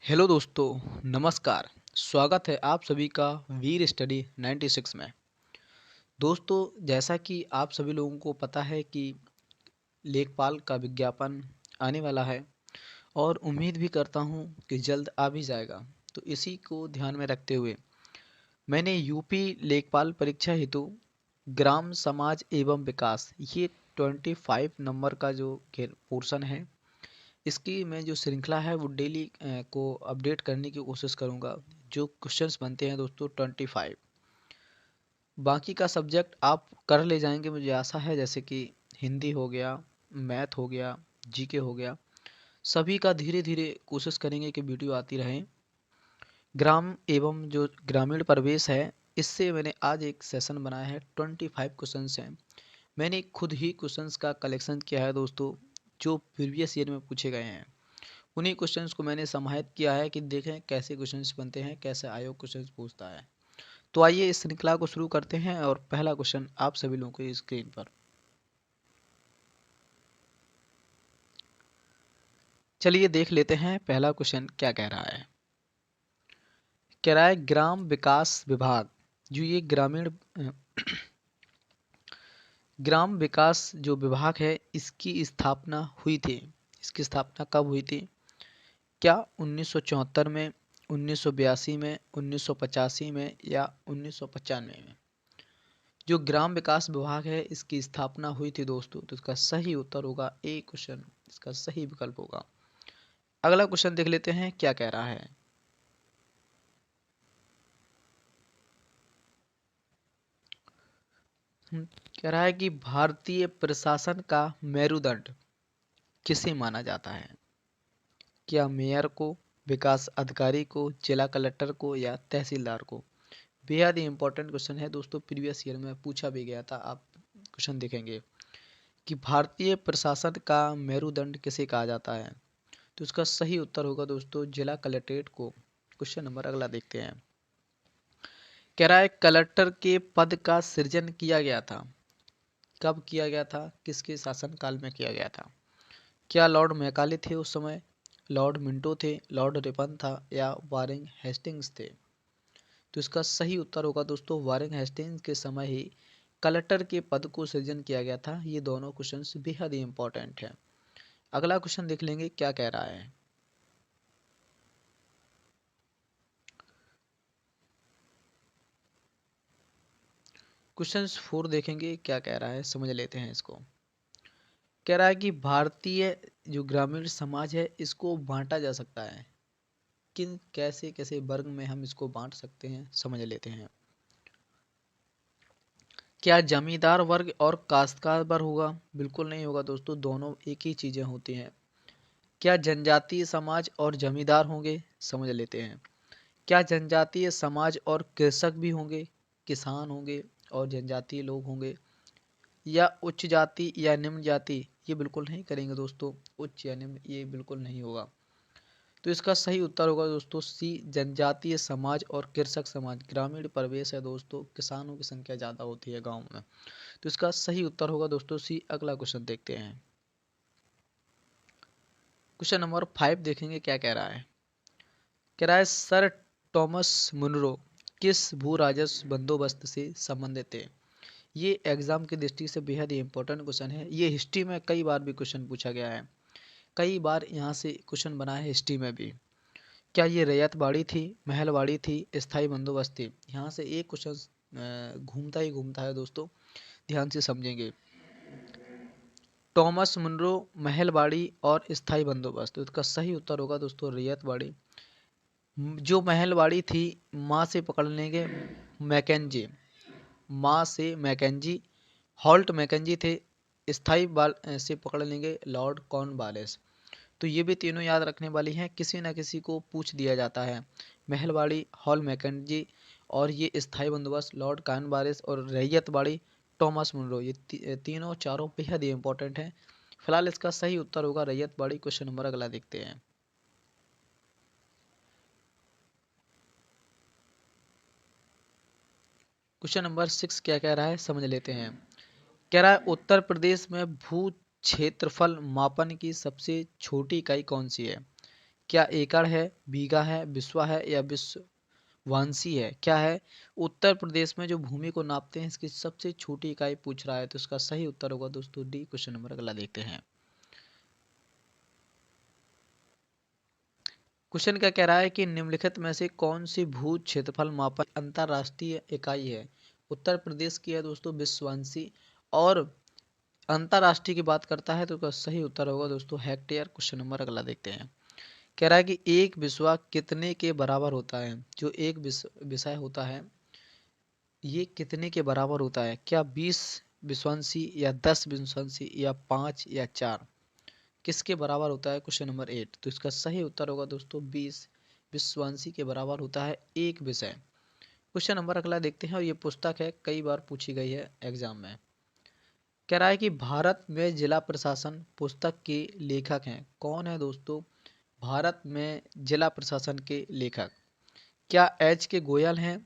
Hello दोस्तों, नमस्कार। स्वागत है आप सभी का वीर स्टडी 96 में। दोस्तों, जैसा कि आप सभी लोगों को पता है कि लेखपाल का विज्ञापन आने वाला है और उम्मीद भी करता हूं कि जल्द आ भी जाएगा। तो इसी को ध्यान में रखते हुए मैंने यूपी लेखपाल परीक्षा हेतु ग्राम समाज एवं विकास ये 25 नंबर का जो पोर्शन है, इसकी मैं जो श्रृंखला है वो डेली को अपडेट करने की कोशिश करूँगा। जो क्वेश्चंस बनते हैं दोस्तों 25, बाकी का सब्जेक्ट आप कर ले जाएंगे मुझे आशा है, जैसे कि हिंदी हो गया, मैथ हो गया, जीके हो गया, सभी का धीरे धीरे कोशिश करेंगे कि वीडियो आती रहे। ग्राम एवं जो ग्रामीण परिवेश है, इससे मैंने आज एक सेशन बनाया है। 25 क्वेश्चंस हैं। मैंने खुद ही क्वेश्चंस का कलेक्शन किया है दोस्तों, जो प्रीवियस ईयर में पूछे गए हैं। उन्हीं क्वेश्चंस को मैंने समाहित किया है कि देखें कैसे क्वेश्चंस बनते हैं, कैसे आयोग क्वेश्चंस पूछता है। तो आइए इस श्रृंखला को शुरू करते हैं और पहला क्वेश्चन आप सभी लोगों को स्क्रीन पर। चलिए देख लेते हैं पहला क्वेश्चन क्या कह रहा है। कह रहा है ग्राम विकास विभाग, जो ये ग्राम विकास जो विभाग है, इसकी स्थापना हुई थी। इसकी स्थापना कब हुई थी? क्या 1974 में, 1982 में, 1985 में या 1995 में? जो ग्राम विकास विभाग है, इसकी स्थापना हुई थी दोस्तों। तो इसका सही उत्तर होगा ए क्वेश्चन, इसका सही विकल्प होगा। अगला क्वेश्चन देख लेते हैं क्या कह रहा है। कह रहा है कि भारतीय प्रशासन का मेरुदंड किसे माना जाता है? क्या मेयर को, विकास अधिकारी को, जिला कलेक्टर को या तहसीलदार को? बेहद ही इंपॉर्टेंट क्वेश्चन है दोस्तों, प्रीवियस ईयर में पूछा भी गया था। आप क्वेश्चन देखेंगे कि भारतीय प्रशासन का मेरुदंड किसे कहा जाता है, तो इसका सही उत्तर होगा दोस्तों जिला कलेक्ट्रेट को। क्वेश्चन नंबर अगला देखते हैं। कह रहा है कलेक्टर के पद का सृजन किया गया था। कब किया गया था? किसके शासनकाल में किया गया था? क्या लॉर्ड मैकाले थे उस समय, लॉर्ड मिंटो थे, लॉर्ड रिपन था या वारेन हेस्टिंग्स थे? तो इसका सही उत्तर होगा दोस्तों वारेन हेस्टिंग्स के समय ही कलेक्टर के पद को सृजन किया गया था। ये दोनों क्वेश्चन बेहद ही इंपॉर्टेंट है। अगला क्वेश्चन देख लेंगे क्या कह रहा है। क्वेश्चन 4 देखेंगे क्या कह रहा है, समझ लेते हैं इसको। कह रहा है कि भारतीय जो ग्रामीण समाज है, इसको बांटा जा सकता है। किन कैसे कैसे वर्ग में हम इसको बांट सकते हैं, समझ लेते हैं। क्या जमींदार वर्ग और काश्तकार वर्ग होगा? बिल्कुल नहीं होगा दोस्तों, दोनों एक ही चीजें होती हैं। क्या जनजातीय समाज और जमींदार होंगे? समझ लेते हैं। क्या जनजातीय समाज और कृषक भी होंगे, किसान होंगे और जनजातीय लोग होंगे? या उच्च जाति या निम्न जाति? ये बिल्कुल नहीं करेंगे दोस्तों, उच्च या निम्न ये बिल्कुल नहीं होगा। तो इसका सही उत्तर होगा दोस्तों सी, जनजातीय समाज और कृषक समाज। ग्रामीण परिवेश है दोस्तों, किसानों की संख्या ज़्यादा होती है गाँव में। तो इसका सही उत्तर होगा दोस्तों सी। अगला क्वेश्चन देखते हैं। क्वेश्चन नंबर 5 देखेंगे क्या कह रहा है। कह रहा है सर टॉमस मुनरो किस भू राजस्व बंदोबस्त से संबंधित थे? ये एग्जाम की दृष्टि से बेहद ही इंपॉर्टेंट क्वेश्चन है। ये हिस्ट्री में कई बार भी क्वेश्चन पूछा गया है, कई बार यहाँ से क्वेश्चन बना है हिस्ट्री में भी। क्या ये रैयतबाड़ी थी, महलबाड़ी थी, स्थायी बंदोबस्त थी? यहाँ से एक क्वेश्चन घूमता ही घूमता है दोस्तों, ध्यान से समझेंगे। टॉमस मुनरो, महलबाड़ी और स्थायी बंदोबस्त। तो इसका सही उत्तर होगा दोस्तों रैयतबाड़ी। जो महलबाड़ी थी, माँ से पकड़ लेंगे मैकेंजी, माँ से मैकेंजी, हॉल्ट मैकेंजी थे। स्थायी बाल से पकड़ लेंगे लॉर्ड कॉर्नवालिस। तो ये भी तीनों याद रखने वाली हैं, किसी न किसी को पूछ दिया जाता है। महलबाड़ी, हॉल मैकेंजी और ये स्थायी बंदोबस्त लॉर्ड कॉर्नवालिस और रैयतबाड़ी टॉमस मुनरो। ये तीनों चारों बेहद ही इंपॉर्टेंट हैं। फिलहाल इसका सही उत्तर होगा रैयतबाड़ी। क्वेश्चन नंबर अगला देखते हैं। क्वेश्चन नंबर 6 क्या कह रहा है, समझ लेते हैं। कह रहा है उत्तर प्रदेश में भू क्षेत्रफल मापन की सबसे छोटी इकाई कौन सी है? क्या एकड़ है, बीघा है, बिस्वा है या विश्वांशी है? क्या है? उत्तर प्रदेश में जो भूमि को नापते हैं इसकी सबसे छोटी इकाई पूछ रहा है, तो इसका सही उत्तर होगा दोस्तों डी। क्वेश्चन नंबर अगला देखते हैं। क्वेश्चन क्या कह रहा है कि निम्नलिखित में से कौन सी भू क्षेत्रफल मापन अंतरराष्ट्रीय इकाई है? उत्तर प्रदेश की है दोस्तों विश्वांशी, और अंतरराष्ट्रीय की बात करता है तो इसका सही उत्तर होगा दोस्तों हेक्टेयर। क्वेश्चन नंबर अगला देखते हैं। कह रहा है कि एक बिस्वा कितने के बराबर होता है? जो एक विषय होता है ये कितने के बराबर होता है? क्या 20 विश्वांशी या 10 विश्वांशी या 5 या 4? किसके बराबर होता है? Question number 8। तो इसका सही उत्तर होगा दोस्तों 20 विश्वांशी के बराबर होता है एक विषय। क्वेश्चन नंबर अगला देखते हैं, और ये पुस्तक है, कई बार पूछी गई है एग्जाम में। कह रहा है कि भारत में जिला प्रशासन पुस्तक के लेखक हैं, कौन है दोस्तों भारत में जिला प्रशासन के लेखक? क्या एच के गोयल हैं,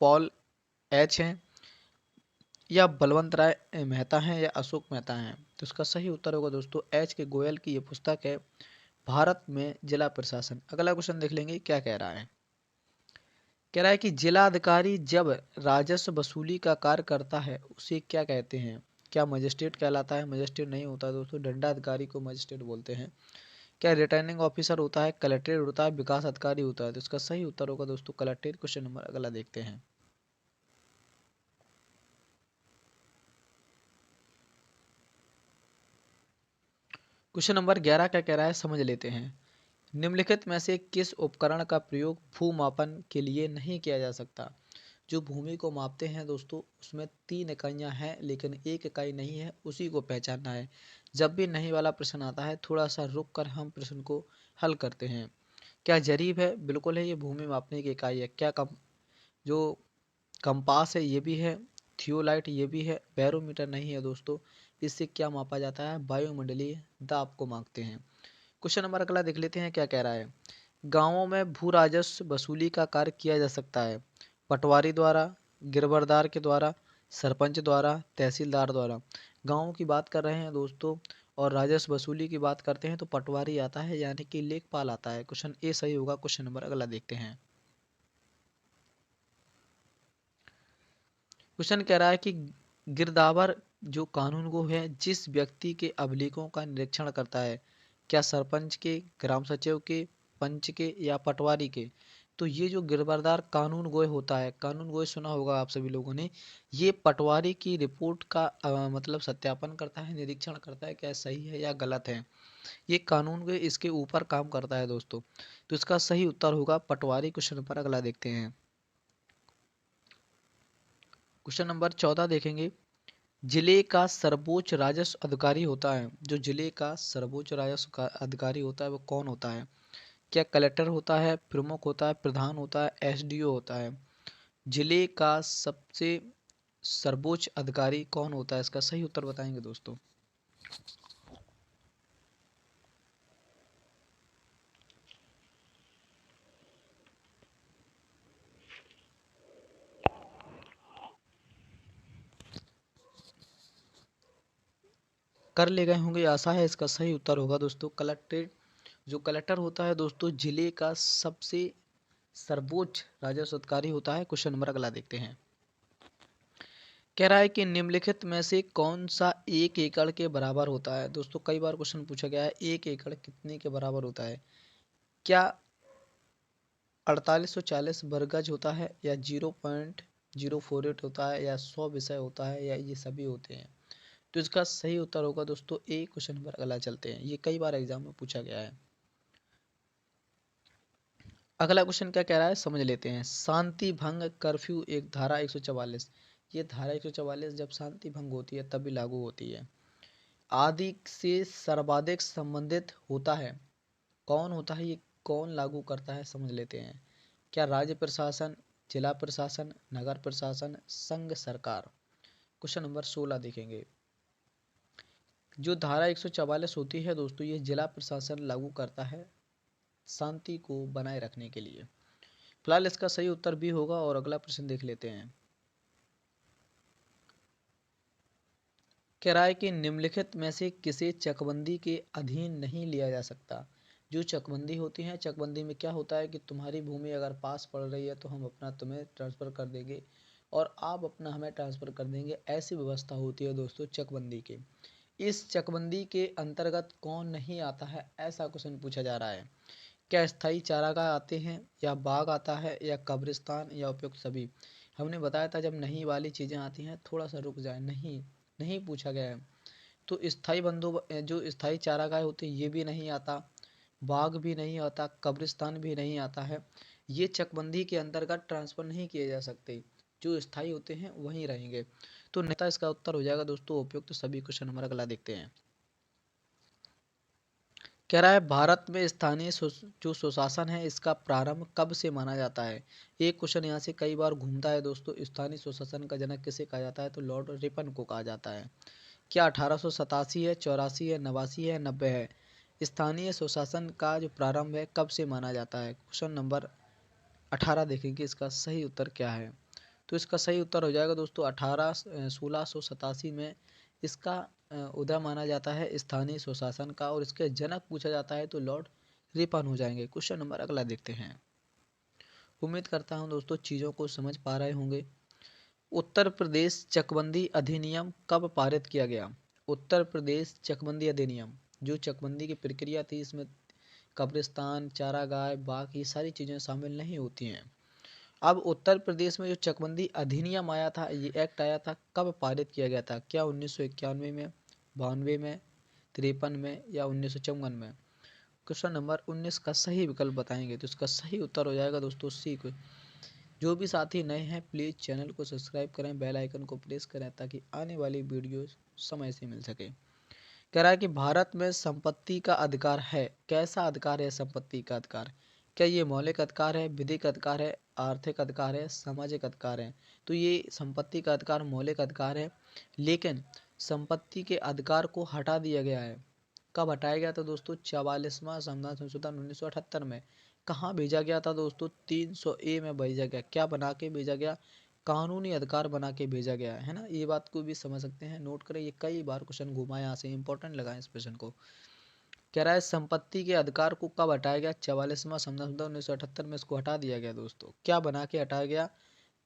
पॉल एच हैं, या बलवंत राय मेहता हैं, या अशोक मेहता हैं? तो इसका सही उत्तर होगा दोस्तों एच के गोयल की ये पुस्तक है भारत में जिला प्रशासन। अगला क्वेश्चन देख लेंगे क्या कह रहा है। कह रहा है कि जिला अधिकारी जब राजस्व वसूली का कार्य करता है उसे क्या कहते हैं? क्या मजिस्ट्रेट कहलाता है? मजिस्ट्रेट नहीं होता दोस्तों, दंडाधिकारी को मजिस्ट्रेट बोलते हैं। क्या रिटर्निंग ऑफिसर होता है, कलेक्ट्रेट होता है, विकास अधिकारी होता है? तो इसका सही उत्तर होगा दोस्तों कलेक्ट्रेट। क्वेश्चन नंबर अगला देखते हैं। क्वेश्चन नंबर 11 क्या कह रहा है समझ लेते हैं। निम्नलिखित में से किस उपकरण का प्रयोग भूमापन के लिए नहीं किया जा सकता? जो भूमि को मापते हैं दोस्तों उसमें 3 इकाइयां हैं लेकिन एक इकाई नहीं है, उसी को पहचानना है। जब भी नहीं वाला प्रश्न आता है थोड़ा सा रुक कर हम प्रश्न को हल करते हैं। क्या जरीब है? बिल्कुल है, ये भूमि मापने की इकाई है। क्या जो कंपास है ये भी है, थियोलाइट ये भी है, बैरोमीटर नहीं है दोस्तों। इससे क्या मापा जाता है? वायुमंडलीय दाब को मापते हैं। क्वेश्चन नंबर अगला देख लेते हैं क्या कह रहा है। गांवों में भू राजस्व वसूली का कार्य किया जा सकता है पटवारी द्वारा, गिरबरदार के द्वारा, सरपंच द्वारा, तहसीलदार द्वारा। गांवों की बात कर रहे हैं दोस्तों और राजस्व वसूली की बात करते हैं तो पटवारी आता है यानी कि लेखपाल आता है। क्वेश्चन ए सही होगा। क्वेश्चन नंबर अगला देखते हैं। क्वेश्चन कह रहा है कि गिरदावर जो कानून को है जिस व्यक्ति के अभिलेखों का निरीक्षण करता है, क्या सरपंच के, ग्राम सचिव के, पंच के या पटवारी के? तो ये जो गिरदार कानून गोय होता है, कानून गोय सुना होगा आप सभी लोगों ने, ये पटवारी की रिपोर्ट का मतलब सत्यापन करता है, निरीक्षण करता है क्या सही है या गलत है। ये कानून गोय इसके ऊपर काम करता है दोस्तों। तो इसका सही उत्तर होगा पटवारी। क्वेश्चन पर अगला देखते हैं। क्वेश्चन नंबर 14 देखेंगे। जिले का सर्वोच्च राजस्व अधिकारी होता है, जो जिले का सर्वोच्च राजस्व का अधिकारी होता है वो कौन होता है? क्या कलेक्टर होता है, प्रमुख होता है, प्रधान होता है, एसडीओ होता है? जिले का सबसे सर्वोच्च अधिकारी कौन होता है? इसका सही उत्तर बताएंगे दोस्तों। कर ले गए होंगे आशा है। इसका सही उत्तर होगा दोस्तों कलेक्ट्रेट। जो कलेक्टर होता है दोस्तों जिले का सबसे सर्वोच्च राजस्व अधिकारी होता है। क्वेश्चन नंबर अगला देखते हैं। कह रहा है कि निम्नलिखित में से कौन सा एक एकड़ के बराबर होता है? दोस्तों कई बार क्वेश्चन पूछा गया है एक एकड़ कितने के बराबर होता है? क्या 4840 वर्ग गज होता है, या 0.048 होता है, या 100 विषय होता है, या ये सभी होते हैं? तो इसका सही उत्तर होगा दोस्तों ए। क्वेश्चन नंबर अगला चलते हैं, ये कई बार एग्जाम में पूछा गया है। अगला क्वेश्चन क्या कह रहा है समझ लेते हैं। शांति भंग कर्फ्यू एक धारा 144, ये धारा 144 जब शांति भंग होती है तभी लागू होती है। आदि से सर्वाधिक संबंधित होता है, कौन होता है ये, कौन लागू करता है समझ लेते हैं। क्या राज्य प्रशासन, जिला प्रशासन, नगर प्रशासन, संघ सरकार? क्वेश्चन नंबर 16 देखेंगे। जो धारा 144 होती है दोस्तों ये जिला प्रशासन लागू करता है शांति को बनाए रखने के लिए। फिलहाल इसका सही उत्तर भी होगा। और अगला प्रश्न देख लेते हैं। कह रहा है कि निम्नलिखित में से किसे चकबंदी के अधीन नहीं लिया जा सकता? जो चकबंदी होती है, चकबंदी में क्या होता है कि तुम्हारी भूमि अगर पास पड़ रही है तो हम अपना तुम्हें ट्रांसफ़र कर देंगे और आप अपना हमें ट्रांसफ़र कर देंगे, ऐसी व्यवस्था होती है दोस्तों चकबंदी की। इस चकबंदी के अंतर्गत कौन नहीं आता है, ऐसा क्वेश्चन पूछा जा रहा है। क्या स्थायी चारागाह आते हैं, या बाग आता है, या कब्रिस्तान, या उपयुक्त सभी? हमने बताया था जब नहीं वाली चीज़ें आती हैं थोड़ा सा रुक जाए, नहीं नहीं पूछा गया है। तो स्थायी जो स्थायी चारागाह होते हैं ये भी नहीं आता, बाग भी नहीं आता, कब्रिस्तान भी नहीं आता है। ये चकबंदी के अंतर्गत ट्रांसफ़र नहीं किए जा सकते, जो स्थायी होते हैं वहीं रहेंगे। तो नेता इसका उत्तर हो जाएगा दोस्तों उपयुक्त सभी। क्वेश्चन नंबर अगला देखते हैं। कह रहा है भारत में स्थानीय जो सुशासन है इसका प्रारंभ कब से माना जाता है? एक क्वेश्चन यहाँ से कई बार घूमता है दोस्तों। स्थानीय सुशासन का जनक किसे कहा जाता है? तो लॉर्ड रिपन को कहा जाता है। क्या 1887 है, 84 है, 89 है, 90 है? स्थानीय सुशासन का जो प्रारंभ है कब से माना जाता है? क्वेश्चन नंबर 18 देखेंगे इसका सही उत्तर क्या है। तो इसका सही उत्तर हो जाएगा दोस्तों 1687 में इसका उदय माना जाता है स्थानीय सुशासन का, और इसके जनक पूछा जाता है तो लॉर्ड रिपन हो जाएंगे। क्वेश्चन नंबर अगला देखते हैं। उम्मीद करता हूं दोस्तों चीज़ों को समझ पा रहे होंगे। उत्तर प्रदेश चकबंदी अधिनियम कब पारित किया गया? उत्तर प्रदेश चकबंदी अधिनियम, जो चकबंदी की प्रक्रिया थी इसमें कब्रिस्तान, चारागाह, बाग ये सारी चीज़ें शामिल नहीं होती हैं। अब उत्तर प्रदेश में जो चकबंदी अधिनियम आया था, ये एक्ट आया था, कब पारित किया गया था? क्या 1991 में, 92 में, 53 में, या 1954 में? क्वेश्चन नंबर 19 का सही विकल्प बताएंगे तो इसका सही उत्तर हो जाएगा दोस्तों सी को। जो भी साथी नए हैं प्लीज़ चैनल को सब्सक्राइब करें, बेल आइकन को प्रेस करें ताकि आने वाली वीडियो समय से मिल सके। कह रहा है कि भारत में संपत्ति का अधिकार है। कैसा अधिकार है संपत्ति का अधिकार? क्या ये मौलिक अधिकार है, विधिक अधिकार है, आर्थिक अधिकार है, सामाजिक अधिकार है? तो ये संपत्ति का अधिकार मौलिक अधिकार है, लेकिन संपत्ति के अधिकार को हटा दिया गया है। कब हटाया गया था दोस्तों? 44वां संविधान संशोधन 1978 में। कहाँ भेजा गया था दोस्तों? 300A में भेजा गया। क्या बना के भेजा गया? कानूनी अधिकार बना के भेजा गया है ना। ये बात को भी समझ सकते हैं, नोट करें, ये कई बार क्वेश्चन घुमा यहाँ से, इंपॉर्टेंट लगा इस क्वेश्चन को। कह रहा है संपत्ति के अधिकार को कब हटाया गया? 44वां संविधान 1978 में इसको हटा दिया गया दोस्तों। क्या बना के हटाया गया?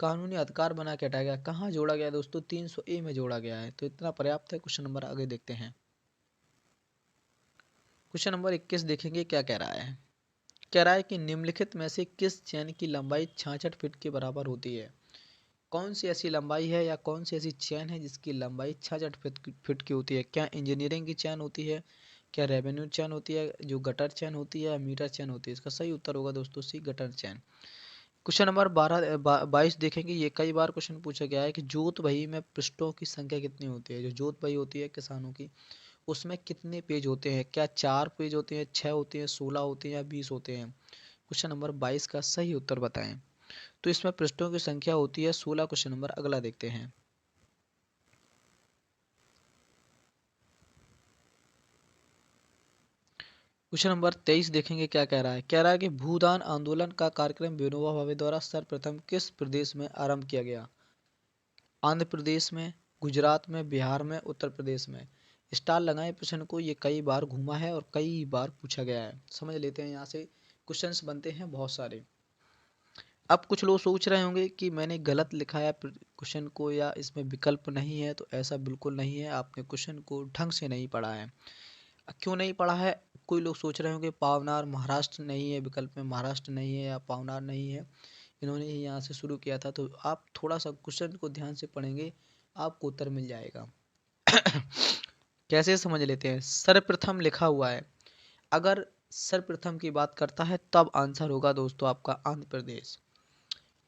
कानूनी अधिकार बना के हटाया गया। कहाँ जोड़ा गया दोस्तों? 300A में जोड़ा गया है। तो इतना पर्याप्त है। क्वेश्चन नंबर आगे देखते हैं। क्वेश्चन नंबर 21 देखेंगे क्या कह रहा है। कह रहा है कि निम्नलिखित में से किस चैन की लंबाई 66 फीट के बराबर होती है? कौन सी ऐसी लंबाई है या कौन सी ऐसी चैन है जिसकी लंबाई 66 फीट की होती है? क्या इंजीनियरिंग की चैन होती है, क्या रेवेन्यू चैन होती है, जो गटर चैन होती है, या मीटर चैन होती है? इसका सही उत्तर होगा दोस्तों सी, गटर चैन। क्वेश्चन नंबर 22 देखेंगे। ये कई बार क्वेश्चन पूछा गया है कि जोत बही में पृष्ठों की संख्या कितनी होती है? जो जोत बही होती है किसानों की, उसमें कितने पेज होते हैं? क्या 4 पेज होते हैं, 6 होते हैं, 16 होते हैं, या 20 होते हैं? क्वेश्चन नंबर 22 का सही उत्तर बताएं। तो इसमें पृष्ठों की संख्या होती है 16। क्वेश्चन नंबर अगला देखते हैं। क्वेश्चन नंबर 23 देखेंगे क्या कह रहा है। कह रहा है कि भूदान आंदोलन का कार्यक्रम विनोबा भावे द्वारा सर्वप्रथम किस प्रदेश में आरंभ किया गया? आंध्र प्रदेश में, गुजरात में, बिहार में, उत्तर प्रदेश में? स्टार लगाएं प्रश्न को, ये कई बार घूमा है और कई बार पूछा गया है। समझ लेते हैं, यहाँ से क्वेश्चंस बनते हैं बहुत सारे। अब कुछ लोग सोच रहे होंगे कि मैंने गलत लिखा है क्वेश्चन को, या इसमें विकल्प नहीं है। तो ऐसा बिल्कुल नहीं है, आपने क्वेश्चन को ढंग से नहीं पढ़ा है। क्यों नहीं पढ़ा है? कोई लोग सोच रहे होंगे पावनार महाराष्ट्र नहीं है, विकल्प में महाराष्ट्र नहीं है या पावनार नहीं है, इन्होंने ही यहाँ से शुरू किया था। तो आप थोड़ा सा क्वेश्चन को ध्यान से पढ़ेंगे, आपको उत्तर मिल जाएगा। कैसे समझ लेते हैं। सर्वप्रथम लिखा हुआ है, अगर सर्वप्रथम की बात करता है तब आंसर होगा दोस्तों आपका आंध्र प्रदेश।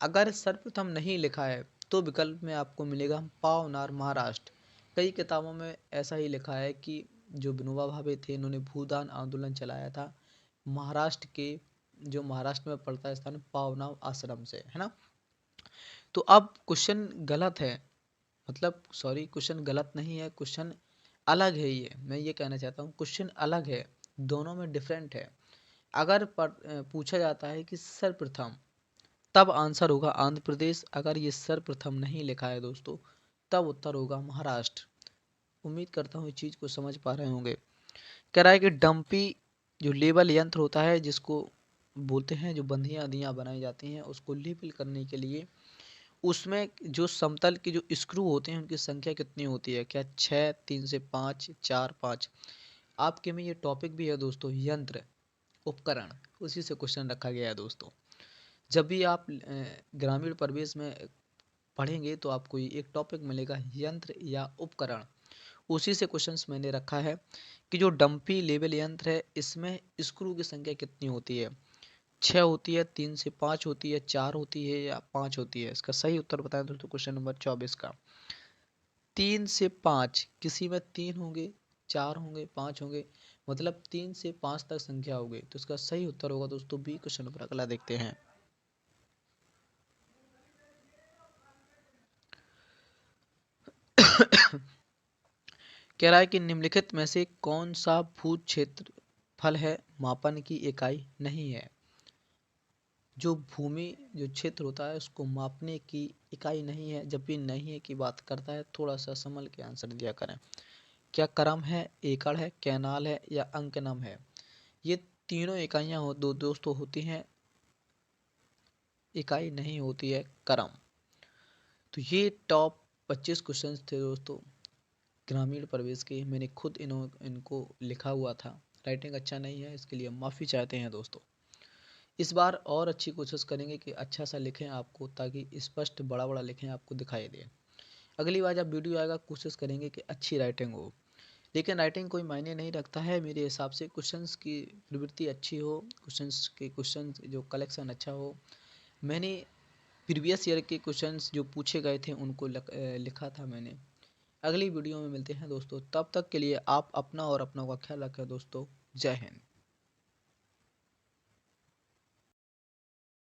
अगर सर्वप्रथम नहीं लिखा है तो विकल्प में आपको मिलेगा पावनार महाराष्ट्र। कई किताबों में ऐसा ही लिखा है कि जो विनोबा भावे थे इन्होंने भूदान आंदोलन चलाया था महाराष्ट्र के, जो महाराष्ट्र में पड़ता है स्थान, पावनार आश्रम से, है ना। तो अब क्वेश्चन गलत है, मतलब सॉरी, क्वेश्चन गलत नहीं है, क्वेश्चन अलग है। ये मैं ये कहना चाहता हूँ, क्वेश्चन अलग है, दोनों में डिफरेंट है। अगर पूछा जाता है कि सर्वप्रथम, तब आंसर होगा आंध्र प्रदेश। अगर ये सर्वप्रथम नहीं लिखा है दोस्तों तब उत्तर होगा महाराष्ट्र। उम्मीद करता हूँ इस चीज़ को समझ पा रहे होंगे। कह रहा है कि डम्पी जो लेबल यंत्र होता है जिसको बोलते हैं, जो बंधियाँ अंधियाँ बनाई जाती हैं उसको लेबल करने के लिए, उसमें जो समतल के जो स्क्रू होते हैं उनकी संख्या कितनी होती है? क्या 6, 3 से 5, 4, 5? आपके में ये टॉपिक भी है दोस्तों, यंत्र, उपकरण, उसी से क्वेश्चन रखा गया है दोस्तों। जब भी आप ग्रामीण परिवेश में पढ़ेंगे तो आपको ये एक टॉपिक मिलेगा, यंत्र या उपकरण। उसी से क्वेश्चंस मैंने रखा है कि जो डंपी लेवल यंत्र है इसमें स्क्रू की संख्या कितनी होती है? 6 होती है, 3 से 5 होती है, 4 होती है या 5 होती है? इसका सही उत्तर बताएं दोस्तों क्वेश्चन नंबर 24 का। 3 से 5, किसी में 3 होंगे, 4 होंगे, 5 होंगे, मतलब 3 से 5 तक संख्या होगी, तो इसका सही उत्तर होगा दोस्तों बी। क्वेश्चन नंबर अगला देखते हैं। कह रहा है कि निम्नलिखित में से कौन सा भू क्षेत्रफल है मापन की इकाई नहीं है? जो भूमि जो क्षेत्र होता है उसको मापने की इकाई नहीं है। जब भी नहीं है की बात करता है थोड़ा सा संभल के आंसर दिया करें। क्या क्रम है, एकड़ है, कैनाल है या अंकनम है? ये तीनों इकाइयाँ दोस्तों होती हैं, इकाई नहीं होती है क्रम। तो ये टॉप 25 क्वेश्चंस थे दोस्तों ग्रामीण प्रवेश के। मैंने खुद इनको लिखा हुआ था, राइटिंग अच्छा नहीं है इसके लिए माफ़ी चाहते हैं दोस्तों। इस बार और अच्छी कोशिश करेंगे कि अच्छा सा लिखें आपको, ताकि स्पष्ट बड़ा बड़ा लिखें आपको दिखाई दे। अगली बार जब वीडियो आएगा कोशिश करेंगे कि अच्छी राइटिंग हो, लेकिन राइटिंग कोई मायने नहीं रखता है मेरे हिसाब से। क्वेश्चंस की प्रवृत्ति अच्छी हो, क्वेश्चंस जो कलेक्शन अच्छा हो। मैंने प्रीवियस ईयर के क्वेश्चंस जो पूछे गए थे उनको लिखा था मैंने। अगली वीडियो में मिलते हैं दोस्तों, तब तक के लिए आप अपना और अपनों का ख्याल रखें दोस्तों। जय हिंद।